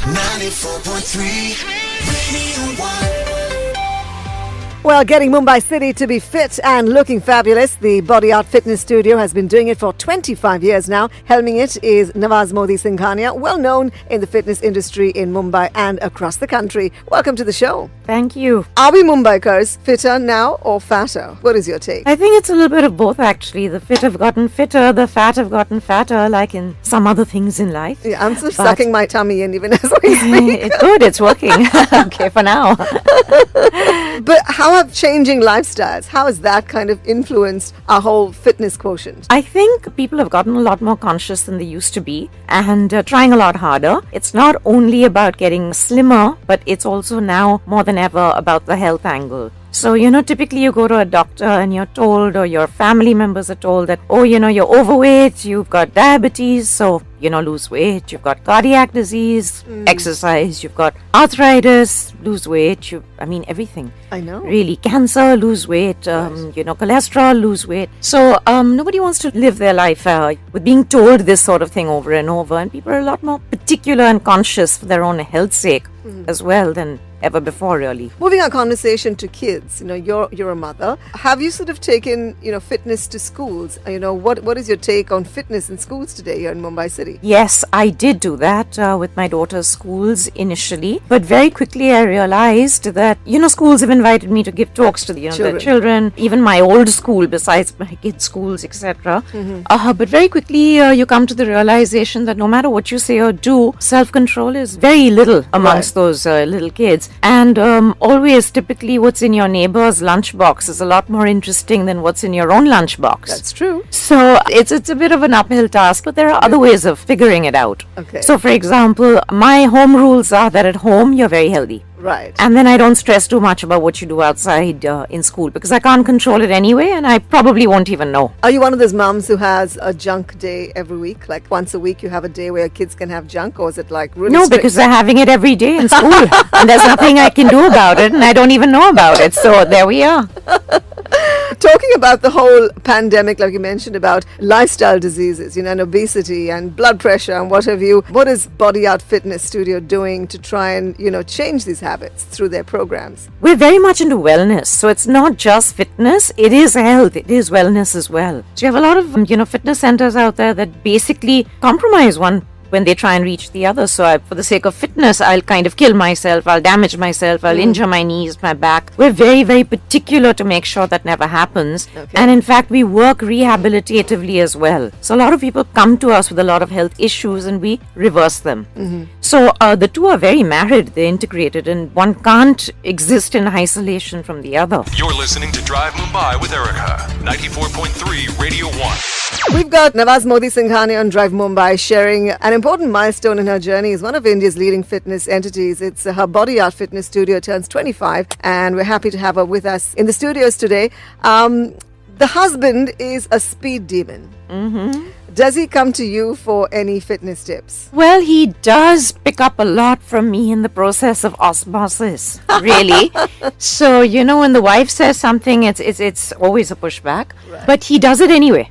94.3 Radio 1. Well, getting Mumbai City to be fit and looking fabulous, the Body Art Fitness Studio has been doing it for 25 years now. Helming it is Nawaz Modi Singhania, well known in the fitness industry in Mumbai and across the country. Welcome to the show. Thank you. Are we Mumbaikars fitter now or fatter? What is your take? I think it's a little bit of both, actually. The fit have gotten fitter, the fat have gotten fatter, like in some other things in life. Yeah, I'm sort of sucking my tummy in even as we speak. It's good, it's working. Okay, for now. But how have changing lifestyles, how has that kind of influenced our whole fitness quotient? I think people have gotten a lot more conscious than they used to be and trying a lot harder. It's not only about getting slimmer, but it's also now more than ever about the health angle. So, typically you go to a doctor and you're told, or your family members are told that, you're overweight, you've got diabetes, so, lose weight, you've got cardiac disease, exercise, you've got arthritis, lose weight, everything. I know. Really, cancer, lose weight, cholesterol, lose weight. So, nobody wants to live their life with being told this sort of thing over and over, and people are a lot more particular and conscious for their own health's sake as well than ever before, really. Moving our conversation to kids, you're a mother. Have you sort of taken, fitness to schools? What is your take on fitness in schools today here in Mumbai City? Yes, I did do that with my daughter's schools initially, but very quickly I realized that, schools have invited me to give talks to the children, even my old school besides my kids' schools, etc. But very quickly you come to the realization that no matter what you say or do, self-control is very little amongst those little kids. And always, typically, what's in your neighbor's lunchbox is a lot more interesting than what's in your own lunchbox. That's true. So it's a bit of an uphill task, but there are other ways of figuring it out. Okay. So, for example, my home rules are that at home you're very healthy. Right. And then I don't stress too much about what you do outside in school because I can't control it anyway and I probably won't even know. Are you one of those moms who has a junk day every week? Like once a week you have a day where your kids can have junk, or is it like really No, strict? because they're having it every day in school and there's nothing I can do about it and I don't even know about it. So there we are. Talking about the whole pandemic, like you mentioned, about lifestyle diseases, and obesity and blood pressure and what have you, what is Body Art Fitness Studio doing to try and, change these habits through their programs? We're very much into wellness. So it's not just fitness, it is health, it is wellness as well. So you have a lot of, fitness centers out there that basically compromise one when they try and reach the other. So for the sake of fitness, I'll kind of kill myself, I'll damage myself, I'll injure my knees, my back. We're very, very particular to make sure that never happens. Okay. And in fact, we work rehabilitatively as well. So a lot of people come to us with a lot of health issues and we reverse them. So the two are very married, they're integrated, and one can't exist in isolation from the other. You're listening to Drive Mumbai with Erica, 94.3 Radio 1. We've got Nawaz Modi Singhania on Drive Mumbai sharing an important milestone in her journey as one of India's leading fitness entities. It's her Body Art Fitness Studio turns 25 and we're happy to have her with us in the studios today. The husband is a speed demon. Does he come to you for any fitness tips? Well, he does pick up a lot from me in the process of osmosis, really. So, when the wife says something, it's always a pushback. Right. But he does it anyway,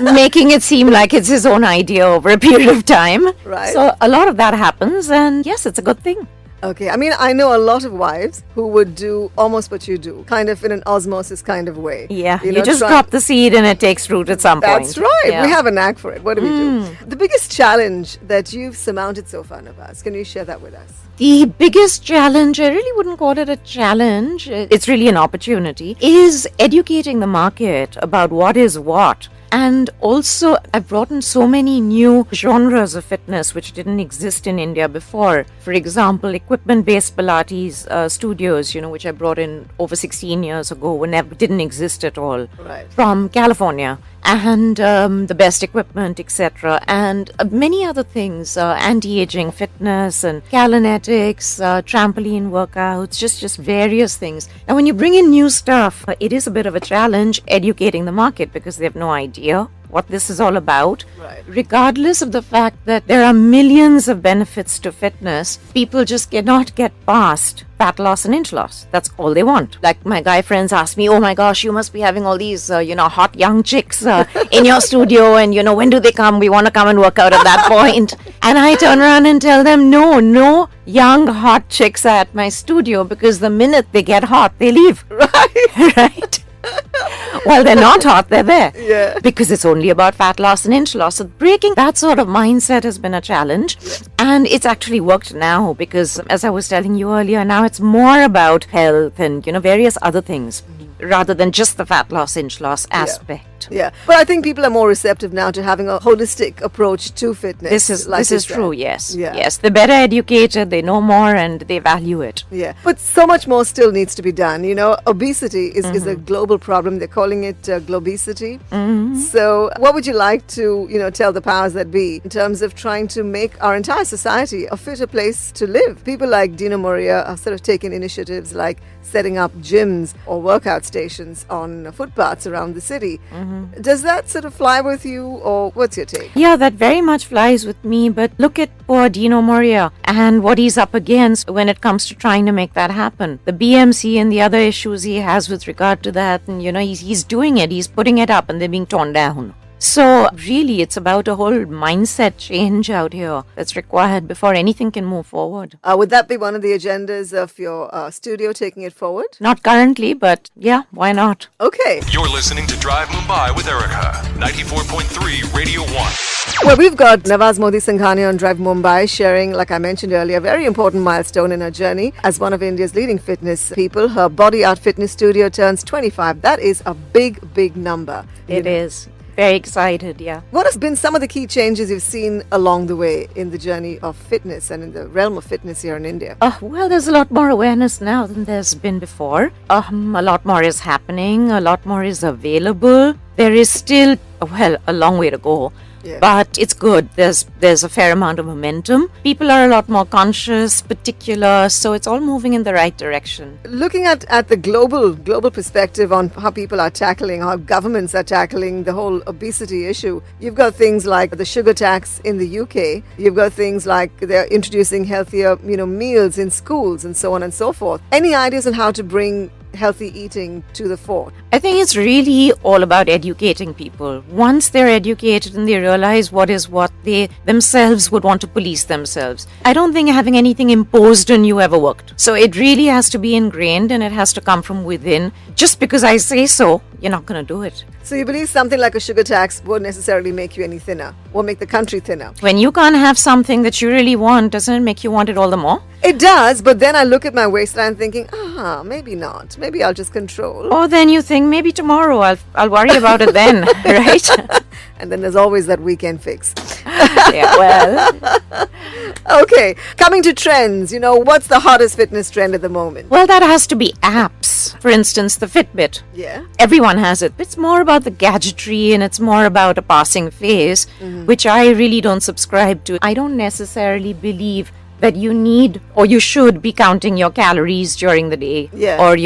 making it seem like it's his own idea over a period of time. Right. So a lot of that happens, and yes, it's a good thing. Okay, I know a lot of wives who would do almost what you do, kind of in an osmosis kind of way. Yeah, you just drop the seed and it takes root at some point. That's right. Yeah. We have a knack for it. What do we do? The biggest challenge that you've surmounted so far, Nawaz, can you share that with us? The biggest challenge, I really wouldn't call it a challenge, it's really an opportunity, is educating the market about what is what. And also, I've brought in so many new genres of fitness which didn't exist in India before. For example, equipment-based Pilates studios, which I brought in over 16 years ago, didn't exist at all. Right. From California. And the best equipment, etc. And many other things, anti-aging fitness and Kalinetics, trampoline workouts, just various things. And when you bring in new stuff, it is a bit of a challenge educating the market because they have no idea. what this is all about. Right. Regardless of the fact that there are millions of benefits to fitness, people just cannot get past fat loss and inch loss. That's all they want. Like my guy friends ask me, oh my gosh, you must be having all these, hot young chicks in your studio, and, when do they come? We want to come and work out at that point. And I turn around and tell them, no young hot chicks are at my studio, because the minute they get hot, they leave. Right. Right? While they're not hot, they're there. Yeah. Because it's only about fat loss and inch loss. So breaking that sort of mindset has been a challenge. Yeah. And it's actually worked now, because as I was telling you earlier, now it's more about health and, various other things rather than just the fat loss, inch loss aspect. Yeah. But I think people are more receptive now to having a holistic approach to fitness. This is true, yes. Yeah. Yes. They're better educated, they know more, and they value it. Yeah. But so much more still needs to be done. Obesity is a global problem. They're calling it globesity. So what would you like to, tell the powers that be in terms of trying to make our entire society a fitter place to live? People like Dino Morea have sort of taken initiatives like setting up gyms or workout stations on footpaths around the city. Does that sort of fly with you, or what's your take? Yeah, that very much flies with me, but look at poor Dino Morea and what he's up against when it comes to trying to make that happen. The BMC and the other issues he has with regard to that, and he's doing it, he's putting it up, and they're being torn down. So really, it's about a whole mindset change out here that's required before anything can move forward. Would that be one of the agendas of your studio, taking it forward? Not currently, but yeah, why not? Okay. You're listening to Drive Mumbai with Erica, 94.3 Radio 1. Well, we've got Nawaz Modi Singhania on Drive Mumbai sharing, like I mentioned earlier, a very important milestone in her journey as one of India's leading fitness people. Her Body Art Fitness Studio turns 25. That is a big, big number. It is. Very excited, yeah. What has been some of the key changes you've seen along the way in the journey of fitness and in the realm of fitness here in India? Well, there's a lot more awareness now than there's been before. A lot more is happening. A lot more is available. There is still, a long way to go. Yeah. But it's good. There's a fair amount of momentum. People are a lot more conscious, particular, so it's all moving in the right direction. Looking at the global perspective on how people are tackling, how governments are tackling the whole obesity issue, you've got things like the sugar tax in the UK. You've got things like they're introducing healthier, meals in schools and so on and so forth. Any ideas on how to bring healthy eating to the fore? I think it's really all about educating people. Once they're educated and they realize what is what, they themselves would want to police themselves. I don't think having anything imposed on you ever worked. So it really has to be ingrained, and it has to come from within. Just because I say so, you're not going to do it. So you believe something like a sugar tax won't necessarily make you any thinner, won't make the country thinner? When you can't have something that you really want, doesn't it make you want it all the more? It does, but then I look at my waistline thinking, maybe not. Maybe I'll just control. Or then you think, maybe tomorrow I'll worry about it then, right? And then there's always that weekend fix. Yeah, well. Okay, coming to trends, what's the hottest fitness trend at the moment? Well, that has to be apps. For instance, the Fitbit. Yeah. Everyone has it. It's more about the gadgetry, and it's more about a passing phase, which I really don't subscribe to. I don't necessarily believe that you need or you should be counting your calories during the day, or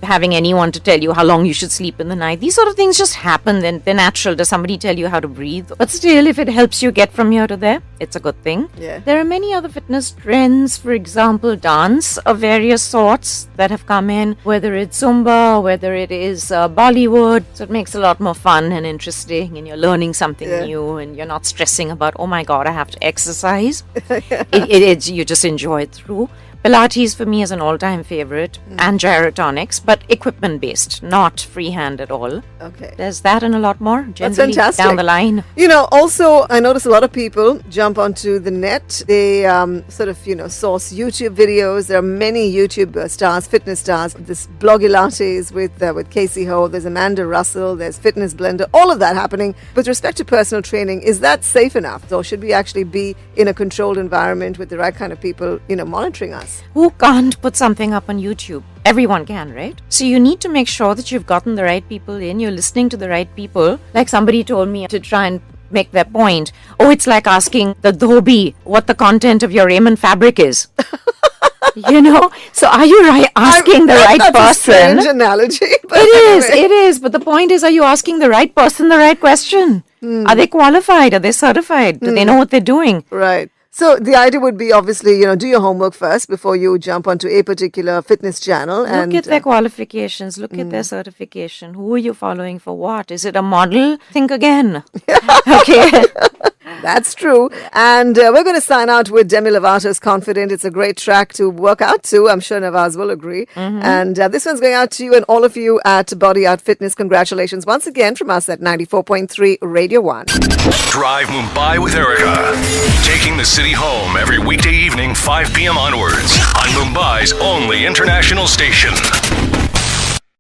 having anyone to tell you how long you should sleep in the night. These sort of things just happen, then they're natural. Does somebody tell you how to breathe? But still, if it helps you get from here to there, it's a good thing. There are many other fitness trends, for example, dance of various sorts that have come in, whether it's Zumba, whether it is Bollywood. So it makes a lot more fun and interesting, and you're learning something new, and you're not stressing about, oh my God, I have to exercise. You just enjoy it through. Pilates for me is an all-time favorite, and gyrotonics, but equipment-based, not freehand at all. Okay. There's that and a lot more, That's generally fantastic. down the line. Also, I notice a lot of people jump onto the net. They source YouTube videos. There are many YouTube stars, fitness stars. This Blogilates with Casey Ho. There's Amanda Russell. There's Fitness Blender. All of that happening. With respect to personal training, is that safe enough? Or should we actually be in a controlled environment with the right kind of people, monitoring us? Who can't put something up on YouTube? Everyone can, right? So you need to make sure that you've gotten the right people in, you're listening to the right people. Like somebody told me to try and make their point. Oh, it's like asking the dhobi what the content of your raiment fabric is. So are you asking the right That's a person? strange analogy. But It is. But the point is, are you asking the right person the right question? Are they qualified? Are they certified? Do they know what they're doing? Right. So the idea would be obviously, do your homework first before you jump onto a particular fitness channel. Look at their qualifications. Look at their certification. Who are you following for what? Is it a model? Think again. Okay. That's true. And we're going to sign out with Demi Lovato's Confident. It's a great track to work out to. I'm sure Nawaz will agree. And this one's going out to you and all of you at Body Art Fitness. Congratulations once again from us at 94.3 Radio 1. Drive Mumbai with Erica. Taking the city home every weekday evening, 5 p.m. onwards. On Mumbai's only international station.